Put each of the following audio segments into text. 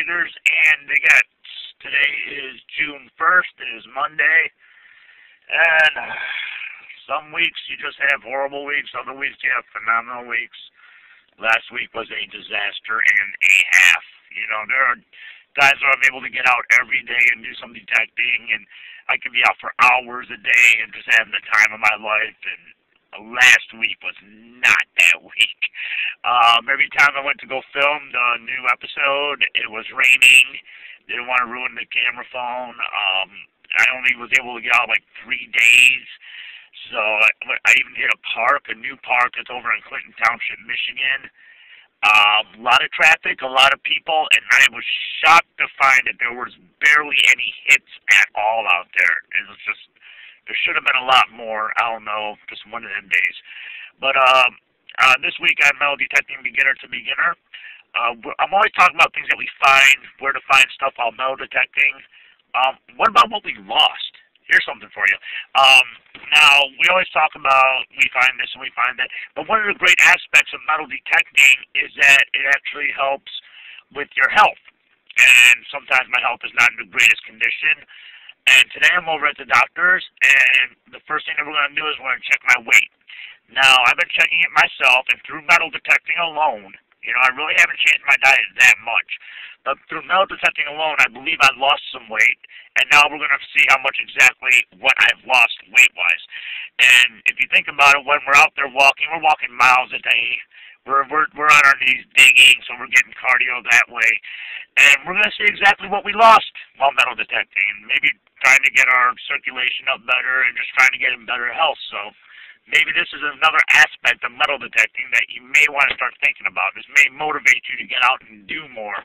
diggers, and they got, today is June 1st, it is Monday, and some weeks you just have horrible weeks, other weeks you have phenomenal weeks. Last week was a disaster and a half. You know, there are guys that I'm able to get out every day and do some detecting, and I could be out for hours a day and just having the time of my life, and last week was not that week. Every time I went to go film the new episode, it was raining. Didn't want to ruin the camera phone. I only was able to get out like 3 days. So I even hit a park, a new park that's over in Clinton Township, Michigan. A lot of traffic, a lot of people, and I was shocked to find that there was barely any hits at all out there. It was just, there should have been a lot more. I don't know, just one of them days. But this week I'm metal detecting beginner to beginner. I'm always talking about things that we find, where to find stuff while metal detecting. What about what we lost? Here's something for you. Now, we always talk about we find this and we find that, but one of the great aspects of metal detecting is that it actually helps with your health. And sometimes my health is not in the greatest condition. And today I'm over at the doctor's, and the first thing that we're going to do is we're going to check my weight. Now, I've been checking it myself, and through metal detecting alone, you know, I really haven't changed my diet that much. But through metal detecting alone, I believe I lost some weight, and now we're going to see how much exactly what I've lost weight-wise. And if you think about it, when we're out there walking, we're walking miles a day. We're on our knees digging, so we're getting cardio that way. And we're going to see exactly what we lost while metal detecting, and maybe trying to get our circulation up better and just trying to get in better health. So maybe this is another aspect of metal detecting that you may want to start thinking about. This may motivate you to get out and do more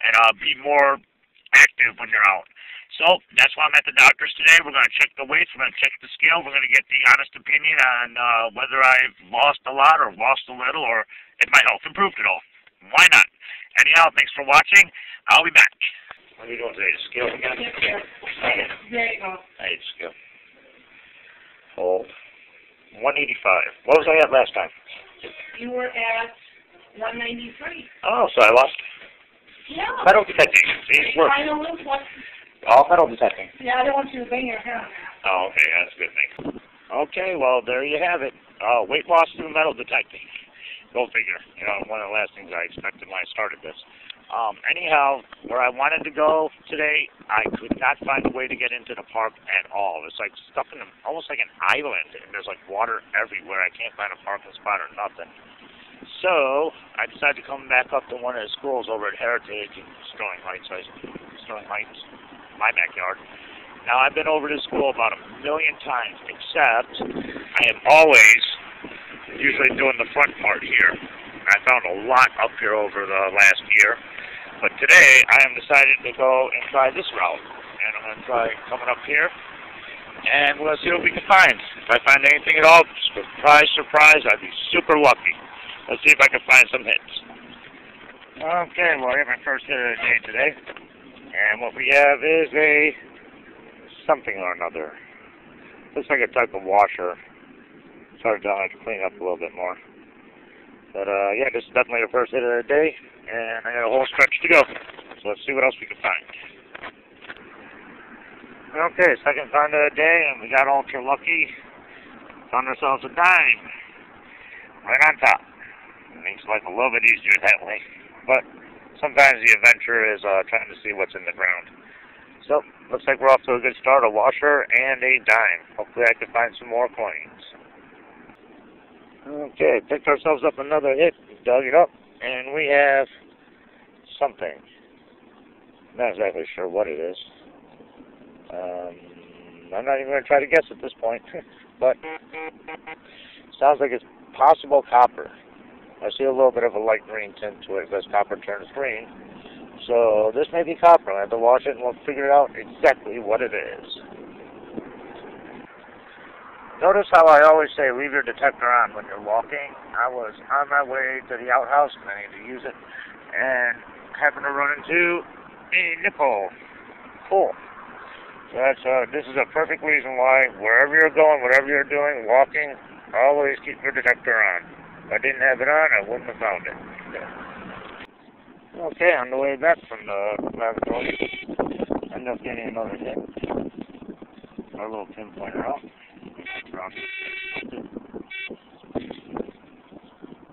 and be more active when you're out. So that's why I'm at the doctor's today. We're going to check the weights. We're going to check the scale. We're going to get the honest opinion on whether I've lost a lot or lost a little, or if my health improved at all. Why not? Anyhow, thanks for watching. I'll be back. What are you doing today? The scale again? Yes, sir. There you go. I hate scale. Hold. 185. What was I at last time? You were at 193. Oh, so I lost. Yeah. Metal detecting. See, it works. I know this one. All metal detecting. Yeah, I don't want you to bang your hair on that. Oh, okay, that's a good thing. Okay, well, there you have it. Weight loss through metal detecting. Go figure. You know, one of the last things I expected when I started this. Anyhow, where I wanted to go today, I could not find a way to get into the park at all. It's like stuck in almost like an island, and there's like water everywhere. I can't find a parking spot or nothing. So I decided to come back up to one of the schools over at Heritage in Sterling Heights, my backyard. Now, I've been over to school about 1 million times, except I am always usually doing the front part here. I found a lot up here over the last year. But today, I am decided to go and try this route. And I'm going to try coming up here. And we'll see what we can find. If I find anything at all, surprise, surprise, I'd be super lucky. Let's see if I can find some hits. Okay, well, I got my first hit of the day today. And what we have is a something or another. Looks like a type of washer. Sorry, John, I have to clean up a little bit more. But, yeah, this is definitely the first hit of the day. And I got a whole stretch to go. So let's see what else we can find. Okay, second find of the day, and we got ultra lucky. Found ourselves a dime. Right on top. It makes life a little bit easier that way. But sometimes the adventure is trying to see what's in the ground. So, looks like we're off to a good start. A washer and a dime. Hopefully I can find some more coins. Okay, picked ourselves up another hit. Dug it up. And we have something. Not exactly sure what it is. I'm not even going to try to guess at this point. But sounds like it's possible copper. I see a little bit of a light green tint to it because copper turns green. So this may be copper. I have to wash it and we'll figure out exactly what it is. Notice how I always say leave your detector on when you're walking. I was on my way to the outhouse and I need to use it and happened to run into a nickel. Cool. So that's this is a perfect reason why wherever you're going, whatever you're doing, walking, always keep your detector on. If I didn't have it on, I wouldn't have found it. Okay, on the way back from the laboratory, ended up getting another hit. Our little pinpointer out.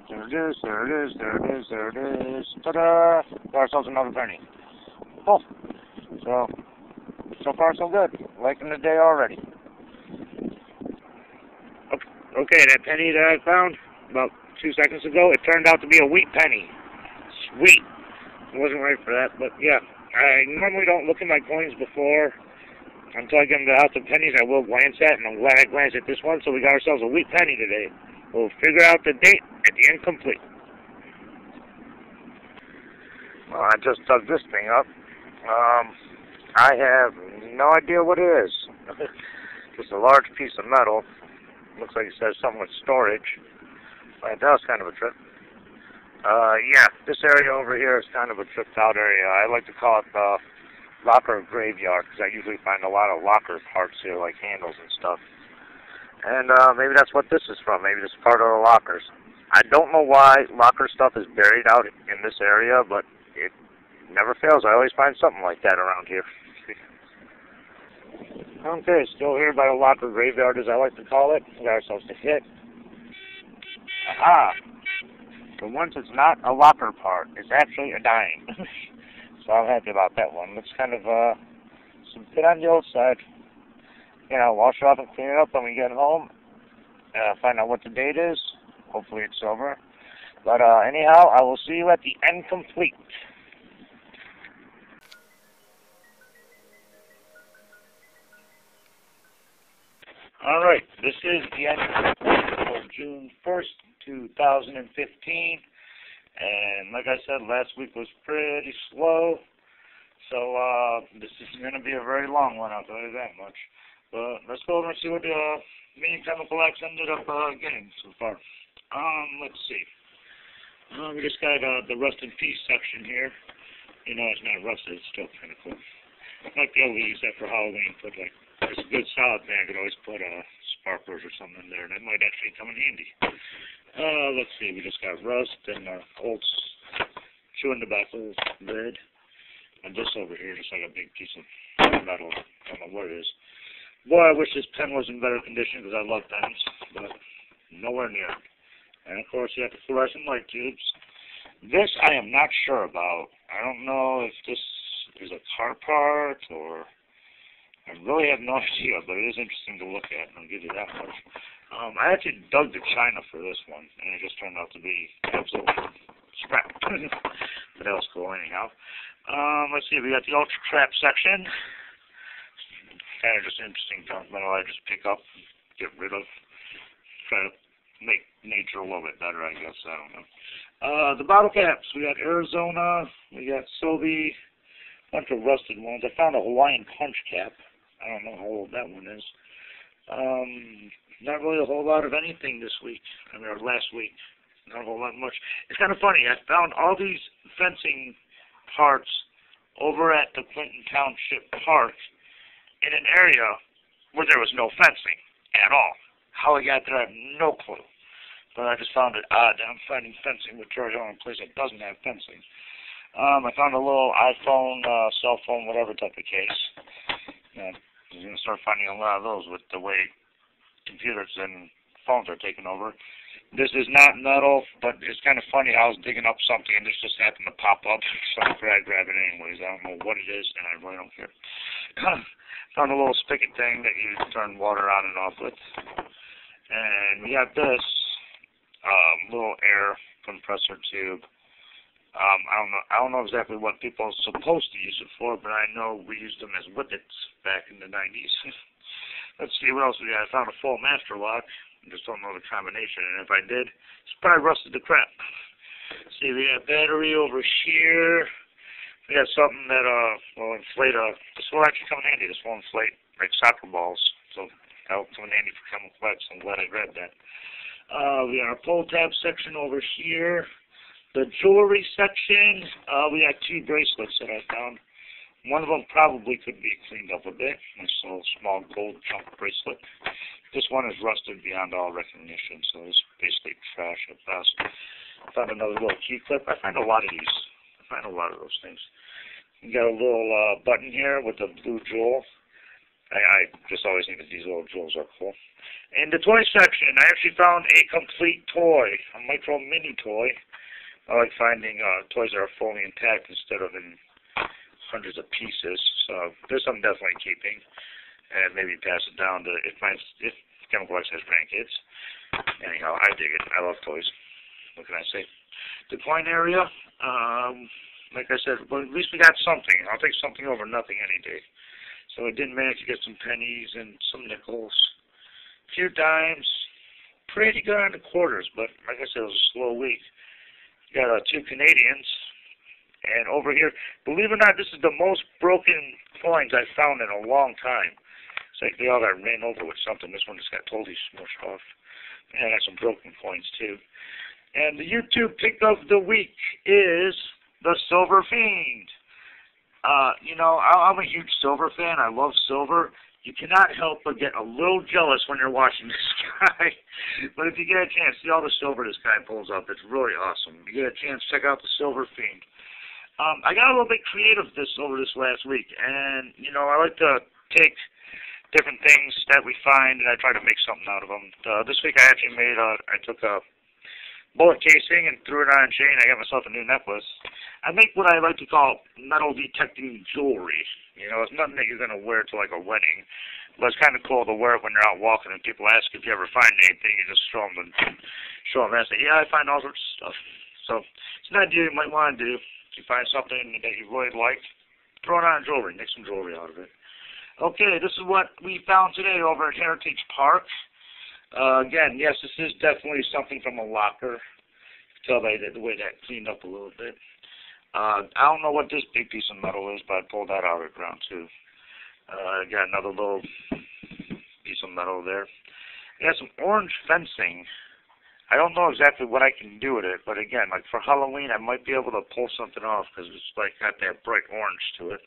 There it is, there it is, there it is, there it is. Ta-da! Got ourselves another penny. Cool. So far so good. Liking the day already. Okay, that penny that I found about 2 seconds ago, it turned out to be a wheat penny. Sweet. I wasn't ready for that, but yeah. I normally don't look at my coins before until I get them out to pennies. I will glance at, and I'm glad I glanced at this one, so we got ourselves a wheat penny today. We'll figure out the date at the end complete. Well, I just dug this thing up. I have no idea what it is. Just a large piece of metal. Looks like it says something with storage. But that was kind of a trip. Yeah, this area over here is kind of a tripped out area. I like to call it the locker graveyard, because I usually find a lot of locker parts here, like handles and stuff. And maybe that's what this is from. Maybe this is part of the lockers. I don't know why locker stuff is buried out in this area, but it never fails. I always find something like that around here. Okay, still here by the locker graveyard, as I like to call it. We got ourselves a hit. Aha! For once, it's not a locker part. It's actually a dime. So I'm happy about that one. Looks kind of some fit on the old side. You know, wash it off and clean it up when we get home. Find out what the date is. Hopefully it's silver. But anyhow, I will see you at the end complete. Alright, this is the end for June 1st, 2015. And like I said, last week was pretty slow. So this is going to be a very long one, I'll tell you that much. But let's go over and see what me and Chemical X ended up getting so far. Let's see. We just got the Rust in Peace section here. You know, it's not rusted, it's still kind of cool. Like the old we use that for Halloween, put like, it's a good solid thing. I could always put sparklers or something in there, and it might actually come in handy. Let's see, we just got rust and old chewing tobacco lid. And this over here, just like a big piece of metal. I don't know what it is. Boy, I wish this pen was in better condition, because I love pens, but nowhere near. And of course, you have the fluorescent light tubes. This I am not sure about. I don't know if this is a car part, or I really have no idea, but it is interesting to look at, and I'll give you that much. I actually dug the China for this one, and it just turned out to be absolutely scrap. But that was cool anyhow. Let's see, we got the Ultra Trap section. Kind of just interesting junk metal I just pick up, get rid of, try to make nature a little bit better, I guess, I don't know. The bottle caps, we got Arizona, we got Sobe, a bunch of rusted ones. I found a Hawaiian Punch cap. I don't know how old that one is. Not really a whole lot of anything this week, or last week. Not a whole lot much. It's kind of funny, I found all these fencing parts over at the Clinton Township Park in an area where there was no fencing at all. How I got there, I have no clue. But I just found it odd that I'm finding fencing material in a place that doesn't have fencing. I found a little iPhone, cell phone, whatever type of case. And you're going to start finding a lot of those with the way computers and phones are taking over. This is not metal, but it's kind of funny. I was digging up something, and this just happened to pop up. So I grab it anyways. I don't know what it is, and I really don't care. Found a little spigot thing that you turn water on and off with. And we got this little air compressor tube. I don't know exactly what people are supposed to use it for, but I know we used them as whippets back in the 90s. Let's see what else we got. I found a full master lock. I just don't know the combination, and if I did, it's probably rusted to crap. See, we got battery over here. We got something that will inflate this will actually come in handy. This will inflate like soccer balls, so that'll come in handy for Chemical X. I'm glad I grabbed that. We got our pull tab section over here. The jewelry section, we got 2 bracelets that I found. One of them probably could be cleaned up a bit. This little small gold chunk bracelet. This one is rusted beyond all recognition, so it's basically trash at best. I found another little key clip. I find a lot of these. I find a lot of those things. You got a little button here with the blue jewel. I just always think that these little jewels are cool. In the toy section, I actually found a complete toy, a micro mini toy. I like finding toys that are fully intact instead of in hundreds of pieces. So this I'm definitely keeping, and maybe pass it down to if Chemical X has grandkids. Anyhow, I dig it. I love toys. What can I say? The coin area, like I said, well, at least we got something. I'll take something over nothing any day. So I did manage to get some pennies and some nickels, a few dimes, pretty good on the quarters, but like I said, it was a slow week. Got 2 Canadians, and over here, believe it or not, this is the most broken coins I've found in a long time. It's like they all got ran over with something. This one just got totally smushed off. And I got some broken coins too. And the YouTube pick of the week is the Silver Fiend. You know, I'm a huge Silver fan. I love Silver. You cannot help but get a little jealous when you're watching this guy. But if you get a chance, see all the silver this guy pulls up. It's really awesome. If you get a chance, check out the Silver Fiend. I got a little bit creative over this last week. And, you know, I like to take different things that we find and I try to make something out of them. This week I actually I took a bullet casing and threw it on a chain. I got myself a new necklace. I make what I like to call metal detecting jewelry. You know, it's nothing that you're going to wear to like a wedding, but it's kind of cool to wear it when you're out walking and people ask if you ever find anything. You just show them and say, yeah, I find all sorts of stuff. So it's an idea you might want to do. If you find something that you really like, throw it on jewelry, make some jewelry out of it. Okay, this is what we found today over at Heritage Park. Again, yes, this is definitely something from a locker. You can tell by the way that cleaned up a little bit. I don't know what this big piece of metal is, but I pulled that out of the ground too. Got another little piece of metal there. I got some orange fencing. I don't know exactly what I can do with it, but again, like for Halloween, I might be able to pull something off because it's like got that bright orange to it.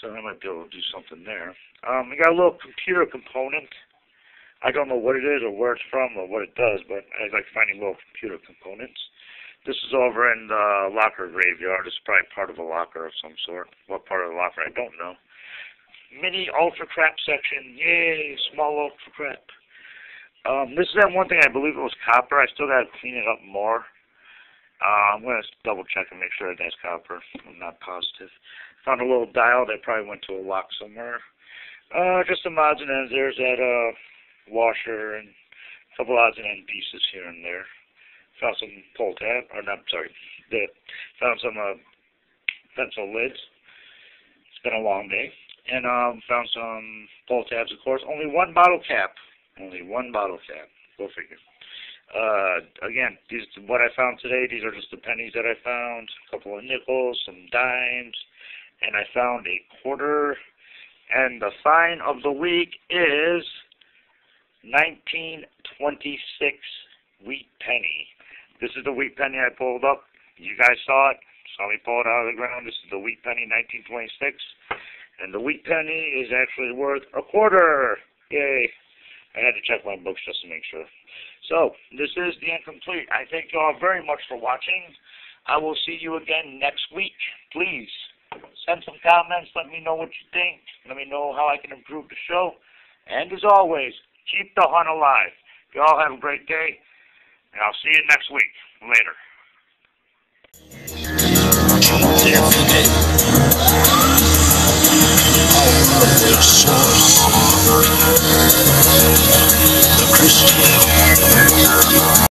So I might be able to do something there. We got a little computer component. I don't know what it is or where it's from or what it does, but I like finding little computer components. This is over in the locker graveyard. It's probably part of a locker of some sort. What part of the locker, I don't know. Mini ultra crap section. Yay, small ultra crap. This is that one thing, I believe it was copper. I still got to clean it up more. I'm going to double check and make sure it has copper. I'm not positive. Found a little dial that probably went to a lock somewhere. Just some odds and ends. There's that washer and a couple odds and end pieces here and there. Found some pull tab, or not, sorry. Found some pencil lids. It's been a long day. And found some pull tabs, of course. Only one bottle cap. Only one bottle cap. Go figure. Again, these what I found today. These are just the pennies that I found. A couple of nickels, some dimes, and I found a quarter. And the find of the week is 1926 wheat penny. This is the wheat penny I pulled up. You guys saw it. Saw me pull it out of the ground. This is the wheat penny 1926. And the wheat penny is actually worth a quarter. Yay. I had to check my books just to make sure. So, this is the Incomplete. I thank you all very much for watching. I will see you again next week. Please, send some comments. Let me know what you think. Let me know how I can improve the show. And as always, keep the hunt alive. You all have a great day. And I'll see you next week. Later.